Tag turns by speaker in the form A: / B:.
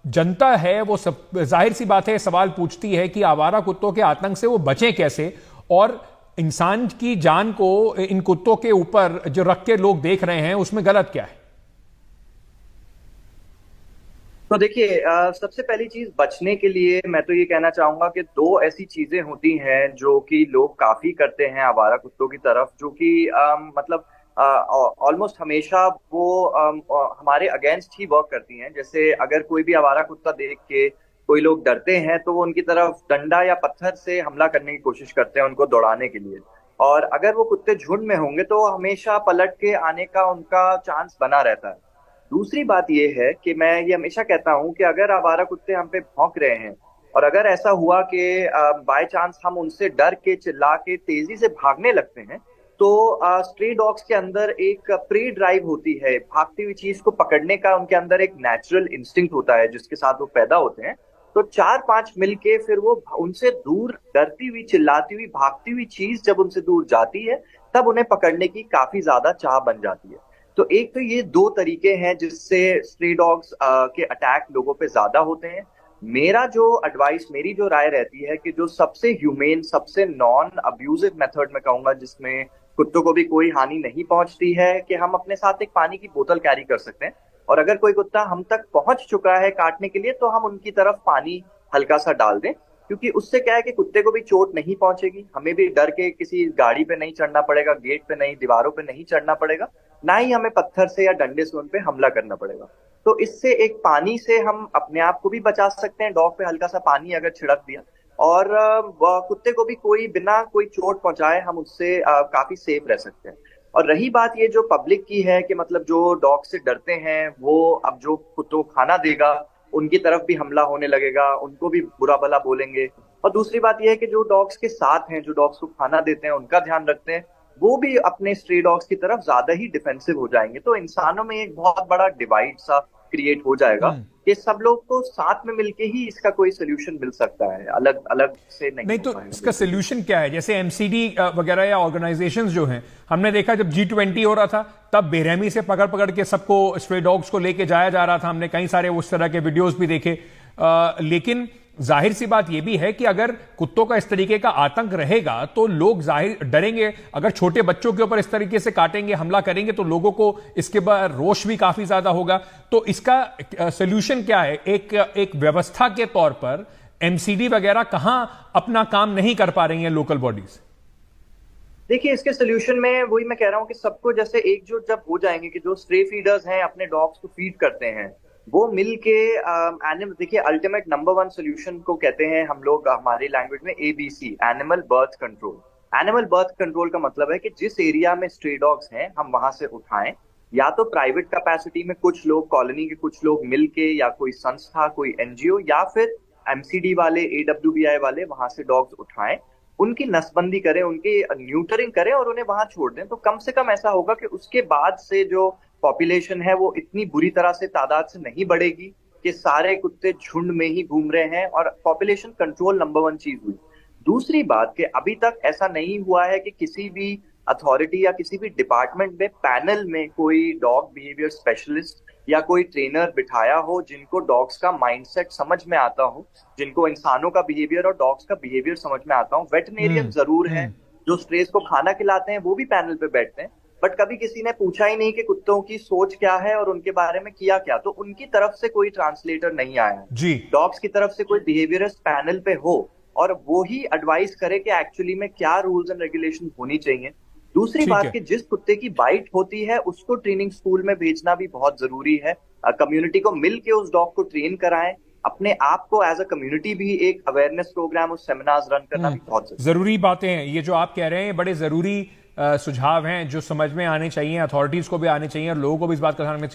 A: जनता है वो सब जाहिर सी बात है सवाल पूछती है कि आवारा कुत्तों के आतंक से वो बचें कैसे, और इंसान की जान को इन कुत्तों के ऊपर जो रख के लोग देख रहे हैं उसमें गलत क्या है?
B: तो देखिए, सबसे पहली चीज बचने के लिए मैं तो ये कहना चाहूंगा कि दो ऐसी चीजें होती हैं जो कि लोग काफी करते हैं आवारा कुत्तों की तरफ, जो कि मतलब ऑलमोस्ट हमेशा वो हमारे अगेंस्ट ही वर्क करती हैं। जैसे अगर कोई भी आवारा कुत्ता देख के कोई लोग डरते हैं तो वो उनकी तरफ डंडा या पत्थर से हमला करने की कोशिश करते हैं उनको दौड़ाने के लिए। और अगर वो कुत्ते झुंड में होंगे तो हमेशा पलट के आने का उनका चांस बना रहता है। दूसरी बात यह है कि मैं ये हमेशा कहता हूं कि अगर आवारा कुत्ते हम पे भौंक रहे हैं और अगर ऐसा हुआ कि बाय चांस हम उनसे डर के चिल्ला के तेजी से भागने लगते हैं, तो स्ट्रे डॉग्स के अंदर एक प्री ड्राइव होती है, भागती हुई चीज को पकड़ने का उनके अंदर एक नेचुरल इंस्टिंक्ट होता है जिसके साथ वो पैदा होते हैं। तो चार पांच मिलके फिर वो उनसे दूर डरती हुई चिल्लाती हुई भागती हुई चीज जब उनसे दूर जाती है तब उन्हें पकड़ने की काफी ज्यादा चाह बन जाती है। तो एक तो ये दो तरीके हैं जिससे स्ट्रे डॉग्स के अटैक लोगों पे ज्यादा होते हैं। मेरा जो एडवाइस, मेरी जो राय रहती है कि जो सबसे ह्यूमेन, सबसे नॉन अब्यूजिव मेथड मैं कहूंगा जिसमें कुत्तों को भी कोई हानि नहीं पहुंचती है, कि हम अपने साथ एक पानी की बोतल कैरी कर सकते हैं। और अगर कोई कुत्ता हम तक पहुंच चुका है काटने के लिए तो हम उनकी तरफ पानी हल्का सा डाल दें, क्योंकि उससे क्या है कि कुत्ते को भी चोट नहीं पहुंचेगी, हमें भी डर के किसी गाड़ी पे नहीं चढ़ना पड़ेगा, गेट पे नहीं, दीवारों पे नहीं चढ़ना पड़ेगा, ना ही हमें पत्थर से या डंडे से उन पे हमला करना पड़ेगा। तो इससे एक पानी से हम अपने आप को भी बचा सकते हैं, डॉग पे हल्का सा पानी अगर छिड़क दिया, और कुत्ते को भी कोई बिना कोई चोट पहुंचाए हम उससे काफी सेफ रह सकते हैं। और रही बात ये जो पब्लिक की है कि मतलब जो डॉग से डरते हैं वो अब जो कुत्तों को खाना देगा उनकी तरफ भी हमला होने लगेगा, उनको भी बुरा भला बोलेंगे। और दूसरी बात यह है कि जो डॉग्स के साथ हैं, जो डॉग्स को खाना देते हैं, उनका ध्यान रखते हैं, वो भी अपने स्ट्रे डॉग्स की तरफ ज्यादा ही डिफेंसिव हो जाएंगे। तो इंसानों में एक बहुत बड़ा डिवाइड सा क्रिएट हो जाएगा कि सब लोग को साथ में मिलके ही इसका कोई सोल्यूशन मिल सकता है, अलग अलग से नहीं
A: नहीं
B: हो
A: तो
B: पाएगा।
A: इसका सोल्यूशन क्या है? जैसे एमसीडी वगैरह या ऑर्गेनाइजेशंस जो हैं, हमने देखा जब G20 हो रहा था तब बेरहमी से पकड़ पकड़ के सबको स्ट्रे डॉग्स को लेके जाया जा रहा था, हमने कई सारे उस तरह के वीडियोस भी देखे। लेकिन जाहिर सी बात यह भी है कि अगर कुत्तों का इस तरीके का आतंक रहेगा तो लोग जाहिर डरेंगे। अगर छोटे बच्चों के ऊपर इस तरीके से काटेंगे, हमला करेंगे, तो लोगों को इसके बाद रोष भी काफी ज्यादा होगा। तो इसका सोल्यूशन क्या है? एक व्यवस्था के तौर पर एमसीडी वगैरह कहां अपना काम नहीं कर पा रही हैं लोकल बॉडीज?
B: देखिए, इसके सोल्यूशन में वही मैं कह रहा हूँ कि सबको जैसे एकजुट जब हो जाएंगे, कि जो स्ट्रे फीडर्स हैं अपने डॉग्स को फीड करते हैं वो मिल के एनिमल, देखिए अल्टीमेट नंबर वन सोल्यूशन को कहते हैं हम लोग हमारी लैंग्वेज में ABC, animal birth control. Animal birth control का मतलब है कि जिस एरिया में स्ट्रे डॉग्स हैं हम वहां से उठाएं, या तो प्राइवेट कैपेसिटी में कुछ लोग, कॉलोनी के कुछ लोग मिलके, या कोई संस्था, कोई NGO, या फिर MCD वाले, AWBI वाले वहां से डॉग्स उठाएं, उनकी नसबंदी करें, उनकी न्यूटरिंग करें और उन्हें वहां छोड़ दें। तो कम से कम ऐसा होगा कि उसके बाद से जो पॉपुलेशन है वो इतनी बुरी तरह से तादाद से नहीं बढ़ेगी कि सारे कुत्ते झुंड में ही घूम रहे हैं, और पॉपुलेशन कंट्रोल नंबर वन चीज हुई। दूसरी बात कि अभी तक ऐसा नहीं हुआ है कि किसी भी अथॉरिटी या किसी भी डिपार्टमेंट में पैनल में कोई डॉग बिहेवियर स्पेशलिस्ट या कोई ट्रेनर बिठाया हो जिनको डॉग्स का माइंडसेट समझ में आता हो, जिनको इंसानों का बिहेवियर और डॉग्स का बिहेवियर समझ में आता हो। वेटरनेरियन जरूर है, जो स्ट्रेस को खाना खिलाते हैं वो भी पैनल पे बैठते हैं, बट कभी किसी ने पूछा ही नहीं कि कुत्तों की सोच क्या है और उनके बारे में किया क्या। तो उनकी तरफ से कोई ट्रांसलेटर नहीं आया है।
A: जी।
B: डॉग्स की तरफ से कोई बिहेवियरिस्ट पैनल पे हो और वो ही एडवाइस करे कि एक्चुअली में क्या रूल्स एंड रेगुलेशन होनी चाहिए। दूसरी बात कि जिस कुत्ते की बाइट होती है उसको ट्रेनिंग स्कूल में भेजना भी बहुत जरूरी है। कम्युनिटी को मिल के उस डॉग को ट्रेन कराएं, अपने आप को एज अ कम्युनिटी भी एक अवेयरनेस प्रोग्राम और सेमिनार्स रन करना भी बहुत
A: जरूरी बातें हैं। ये जो आप कह रहे हैं बड़े जरूरी सुझाव हैं जो समझ में आने चाहिए, अथॉरिटीज को भी आने चाहिए और लोगों को भी इस बात का ध्यान रखना चाहिए।